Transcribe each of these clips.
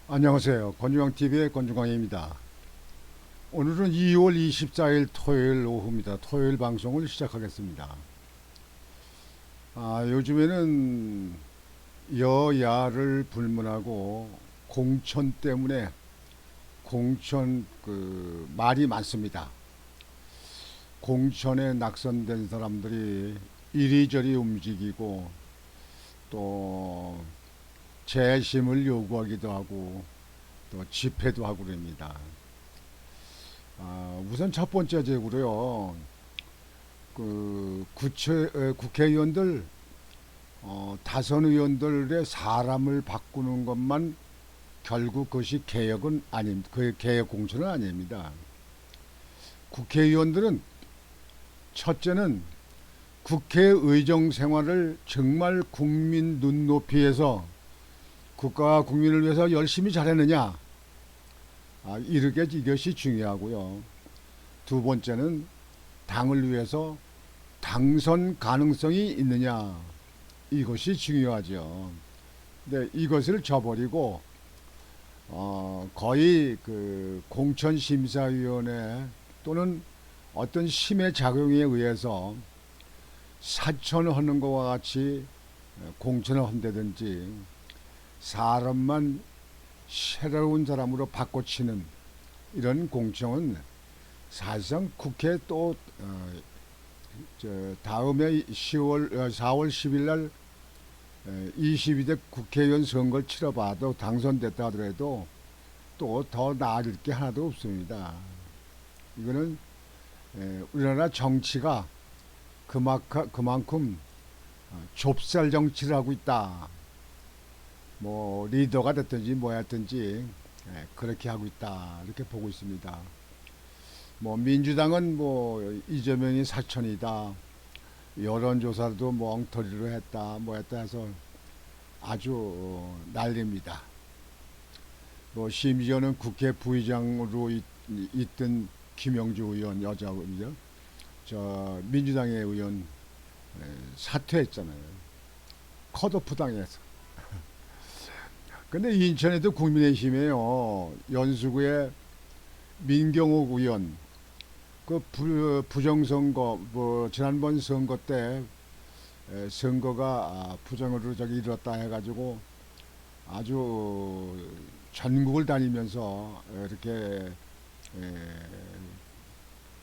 안녕하세요. 권중광TV의 권중광입니다. 오늘은 2월 24일 토요일 오후입니다. 토요일 방송을 시작하겠습니다. 요즘에는 여야를 불문하고 공천 때문에 공천 말이 많습니다. 공천에 낙선된 사람들이 이리저리 움직이고 또 재심을 요구하기도 하고 또 집회도 하고 그럽니다. 우선 첫 번째 제구로요. 국회의원들 다선 의원들의 사람을 바꾸는 것만 결국 그것이 개혁은 아닙니다. 그 개혁 공천은 아닙니다. 국회의원들은 첫째는 국회의정 생활을 정말 국민 눈높이에서 국가와 국민을 위해서 열심히 잘했느냐, 이것이 중요하고요. 두 번째는 당을 위해서 당선 가능성이 있느냐, 이것이 중요하죠. 근데 이것을 저버리고 거의 공천심사위원회 또는 어떤 심의 작용에 의해서 사천하는 것과 같이 공천을 한다든지 사람만 새로운 사람으로 바꿔치는 이런 공천은 사실상 국회 또 다음에 4월 10일 날 22대 국회의원 선거를 치러봐도 당선됐다 하더라도 또 더 나아질 게 하나도 없습니다. 이거는 우리나라 정치가 그만큼 좁쌀 정치를 하고 있다. 뭐 리더가 됐든지 뭐였든지 그렇게 하고 있다 이렇게 보고 있습니다. 뭐 민주당은 뭐 이재명이 사천이다, 여론조사도 뭐 엉터리로 했다 뭐했다 해서 아주 난립니다. 뭐 심지어는 국회 부의장으로 있던 김영주 의원, 여자 의원이죠. 저 민주당의 의원 사퇴했잖아요. 컷오프 당해서. 근데 인천에도 국민의힘에요. 연수구에 민경욱 의원 그 부정선거 뭐 지난번 선거 때 선거가 부정으로 저기 이뤘다 해가지고 아주 전국을 다니면서 이렇게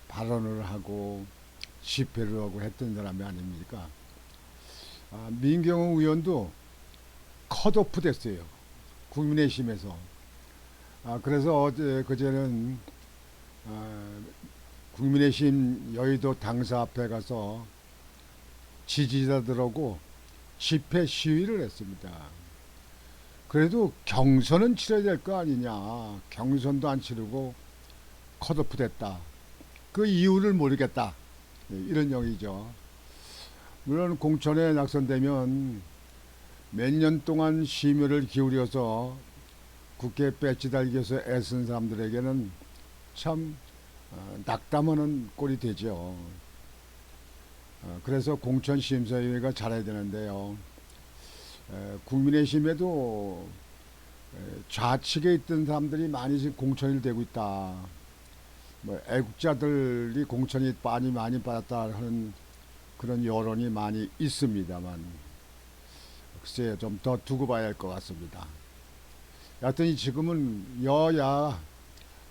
발언을 하고 집회를 하고 했던 사람이 아닙니까? 민경욱 의원도 컷오프 됐어요. 국민의힘에서. 그래서 그제는 국민의힘 여의도 당사 앞에 가서 지지자들하고 집회 시위를 했습니다. 그래도 경선은 치러야 될 거 아니냐. 경선도 안 치르고 컷오프 됐다. 그 이유를 모르겠다. 이런 얘기죠. 물론 공천에 낙선되면 몇 년 동안 심혈을 기울여서 국회 배치 달기 위해서 애쓴 사람들에게는 참 낙담하는 꼴이 되죠. 그래서 공천심사위원회가 잘해야 되는데요. 국민의힘에도 좌측에 있던 사람들이 많이 지금 공천이 되고 있다. 뭐 애국자들이 공천이 많이 받았다 하는 그런 여론이 많이 있습니다만 글쎄요, 좀 더 두고 봐야 할 것 같습니다. 여하튼 지금은 여야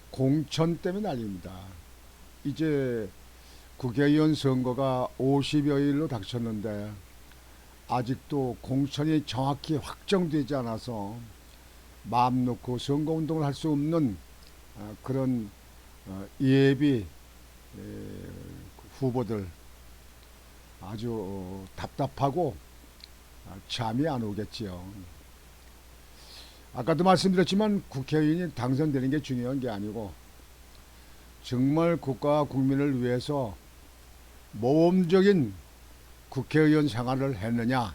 공천 때문에 난립니다. 이제 국회의원 선거가 50여일로 닥쳤는데 아직도 공천이 정확히 확정되지 않아서 마음 놓고 선거운동을 할 수 없는 그런 예비 후보들 아주 답답하고 잠이 안 오겠지요. 아까도 말씀드렸지만 국회의원이 당선되는 게 중요한 게 아니고 정말 국가와 국민을 위해서 모범적인 국회의원 생활을 했느냐,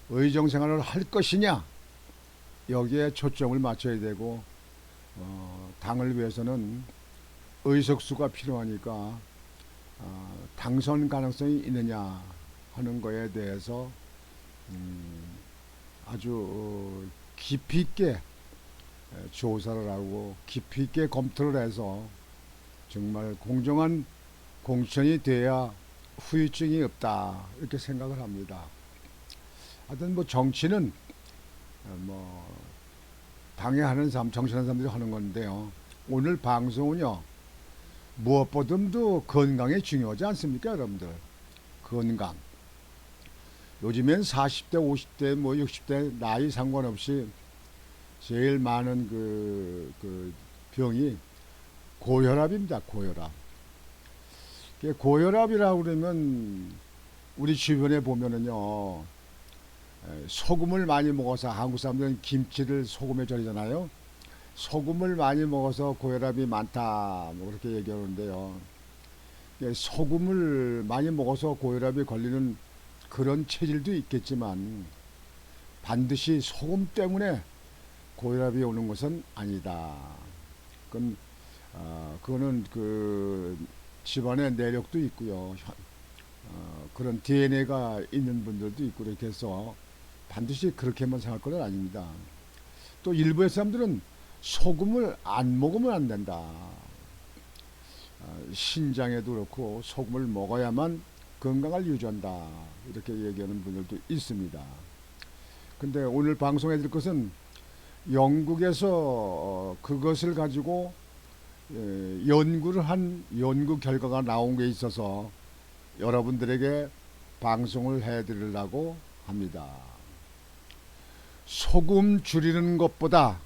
의정 생활을 할 것이냐, 여기에 초점을 맞춰야 되고 당을 위해서는 의석수가 필요하니까 당선 가능성이 있느냐 하는 거에 대해서 아주 깊이 있게 조사를 하고 깊이 있게 검토를 해서 정말 공정한 공천이 돼야 후유증이 없다 이렇게 생각을 합니다. 하여튼 뭐 정치는 뭐 당해하는 사람, 정치하는 사람들이 하는 건데요. 오늘 방송은요, 무엇보다도 건강이 중요하지 않습니까, 여러분들? 건강. 요즘엔 40대, 50대, 뭐 60대 나이 상관없이 제일 많은 그 병이 고혈압입니다. 고혈압. 고혈압이라고 그러면 우리 주변에 보면은요, 소금을 많이 먹어서 한국 사람들은 김치를 소금에 절이잖아요. 소금을 많이 먹어서 고혈압이 많다 뭐 그렇게 얘기하는데요. 소금을 많이 먹어서 고혈압이 걸리는 그런 체질도 있겠지만 반드시 소금 때문에 고혈압이 오는 것은 아니다. 그거는 그 집안의 내력도 있고요. 그런 DNA가 있는 분들도 있고 이렇게 해서 반드시 그렇게만 생각할 건 아닙니다. 또 일부의 사람들은 소금을 안 먹으면 안 된다. 신장에도 그렇고 소금을 먹어야만 건강을 유지한다. 이렇게 얘기하는 분들도 있습니다. 근데 오늘 방송해 드릴 것은 영국에서 그것을 가지고 연구를 한 연구 결과가 나온 게 있어서 여러분들에게 방송을 해 드리려고 합니다. 소금 줄이는 것보다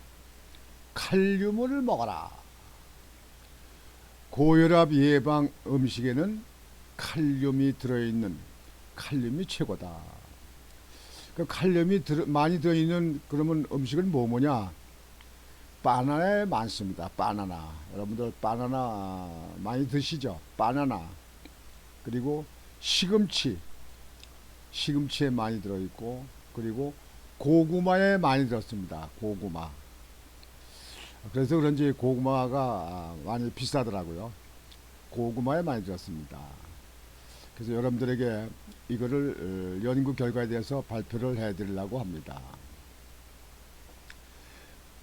칼륨을 먹어라. 고혈압 예방 음식에는 칼륨이 들어있는 칼륨이 최고다. 그 칼륨이 많이 들어있는 그러면 음식은 뭐냐? 바나나에 많습니다. 바나나. 여러분들 바나나 많이 드시죠? 바나나. 그리고 시금치. 시금치에 많이 들어있고, 그리고 고구마에 많이 들었습니다. 고구마. 그래서 그런지 고구마가 많이 비싸더라고요. 고구마에 많이 들었습니다. 그래서 여러분들에게 이거를 연구 결과에 대해서 발표를 해드리려고 합니다.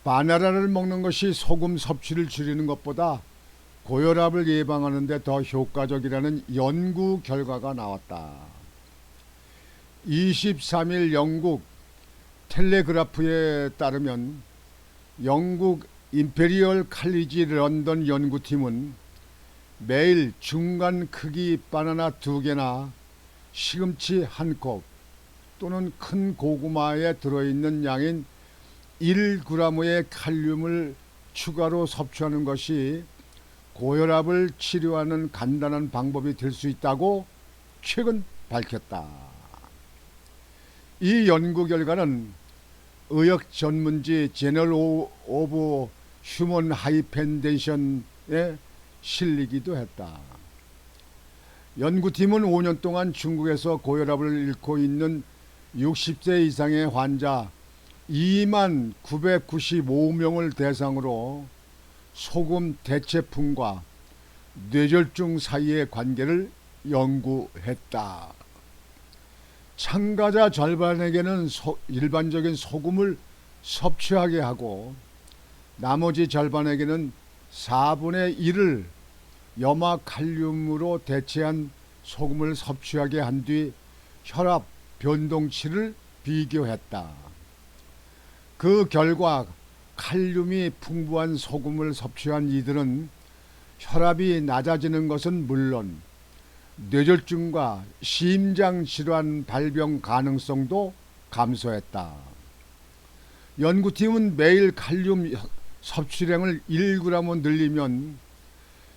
바나나를 먹는 것이 소금 섭취를 줄이는 것보다 고혈압을 예방하는 데 더 효과적이라는 연구 결과가 나왔다. 23일 영국 텔레그라프에 따르면 영국 임페리얼 칼리지 런던 연구팀은 매일 중간 크기 바나나 2개나 시금치 1컵 또는 큰 고구마에 들어있는 양인 1g의 칼륨을 추가로 섭취하는 것이 고혈압을 치료하는 간단한 방법이 될 수 있다고 최근 밝혔다. 이 연구 결과는 의학 전문지 제널 오브 휴먼 하이펜텐션에 실리기도 했다. 연구팀은 5년 동안 중국에서 고혈압을 앓고 있는 60세 이상의 환자 2만 995명을 대상으로 소금 대체품과 뇌졸중 사이의 관계를 연구했다. 참가자 절반에게는 일반적인 소금을 섭취하게 하고 나머지 절반에게는 4분의 1을 염화칼륨으로 대체한 소금을 섭취하게 한 뒤 혈압 변동치를 비교했다. 그 결과 칼륨이 풍부한 소금을 섭취한 이들은 혈압이 낮아지는 것은 물론 뇌졸중과 심장질환 발병 가능성도 감소했다. 연구팀은 매일 칼륨 섭취량을 1g으로 늘리면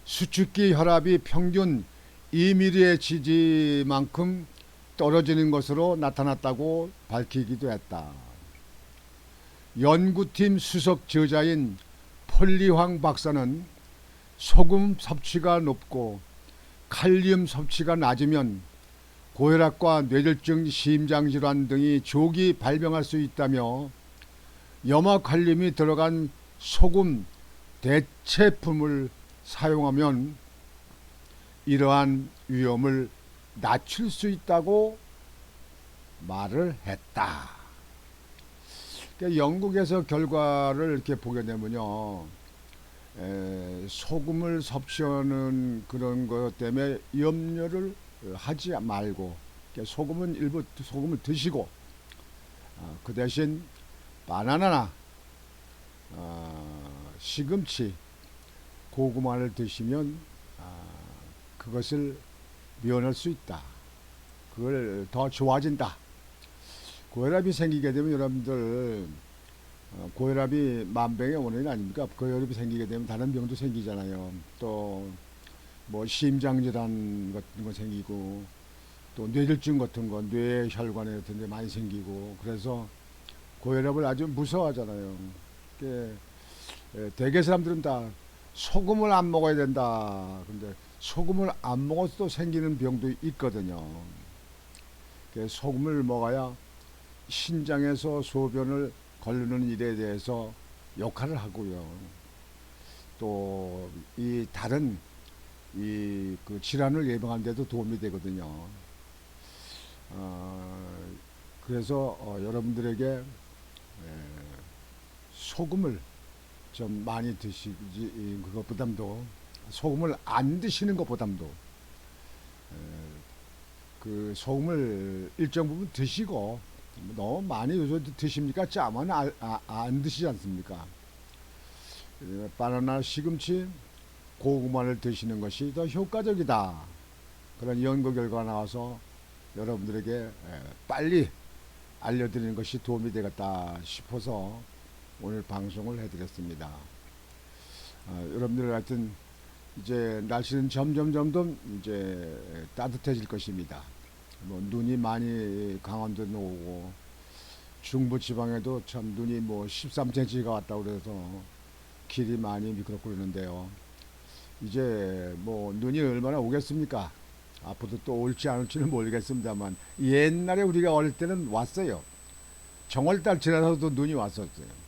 수축기 혈압이 평균 2mmHg만큼 떨어지는 것으로 나타났다고 밝히기도 했다. 연구팀 수석 저자인 폴리황 박사는 소금 섭취가 높고 칼륨 섭취가 낮으면 고혈압과 뇌졸중, 심장질환 등이 조기 발병할 수 있다며 염화칼륨이 들어간 소금 대체품을 사용하면 이러한 위험을 낮출 수 있다고 말을 했다. 그러니까 영국에서 결과를 이렇게 보게 되면요, 소금을 섭취하는 그런 것 때문에 염려를 하지 말고, 그러니까 소금은 일부 소금을 드시고, 그 대신 바나나나 시금치, 고구마를 드시면 그것을 면할 수 있다. 그걸 더 좋아진다. 고혈압이 생기게 되면 여러분들, 고혈압이 만병의 원인이 아닙니까? 고혈압이 생기게 되면 다른 병도 생기잖아요. 또 뭐 심장질환 같은 거 생기고, 또 뇌졸중 같은 거, 뇌혈관에 같은 데 많이 생기고, 그래서 고혈압을 아주 무서워하잖아요. 대개 사람들은 다 소금을 안 먹어야 된다. 근데 소금을 안 먹어도 생기는 병도 있거든요. 소금을 먹어야 신장에서 소변을 거르는 일에 대해서 역할을 하고요. 또 이 다른 이 그 질환을 예방하는 데도 도움이 되거든요. 그래서 여러분들에게 소금을 좀 많이 드시지, 그것보담도 소금을 안 드시는 것보담도 그 소금을 일정 부분 드시고, 너무 많이 요즘 드십니까? 짜면 안 드시지 않습니까? 바나나, 시금치, 고구마를 드시는 것이 더 효과적이다. 그런 연구 결과가 나와서 여러분들에게 빨리 알려드리는 것이 도움이 되겠다 싶어서 오늘 방송을 해드렸습니다. 여러분들 하여튼 이제 날씨는 점점 이제 따뜻해질 것입니다. 뭐 눈이 많이 강원도에 오고, 중부 지방에도 참 눈이 뭐 13cm가 왔다고 그래서 길이 많이 미끄럽고 그러는데요. 이제 뭐 눈이 얼마나 오겠습니까? 앞으로 또 올지 안 올지는 모르겠습니다만, 옛날에 우리가 어릴 때는 왔어요. 정월달 지나서도 눈이 왔었어요.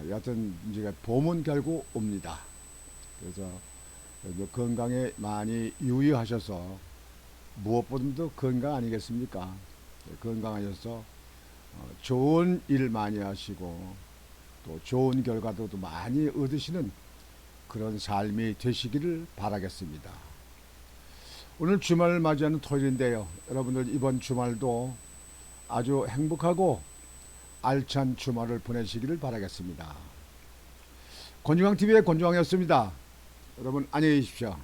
여하튼 이제 봄은 결국 옵니다. 그래서 건강에 많이 유의하셔서, 무엇보다도 건강 아니겠습니까? 건강하셔서 좋은 일 많이 하시고, 또 좋은 결과도 많이 얻으시는 그런 삶이 되시기를 바라겠습니다. 오늘 주말을 맞이하는 토요일인데요. 여러분들 이번 주말도 아주 행복하고 알찬 주말을 보내시기를 바라겠습니다. 권중왕TV의 권중왕이었습니다. 여러분 안녕히 계십시오.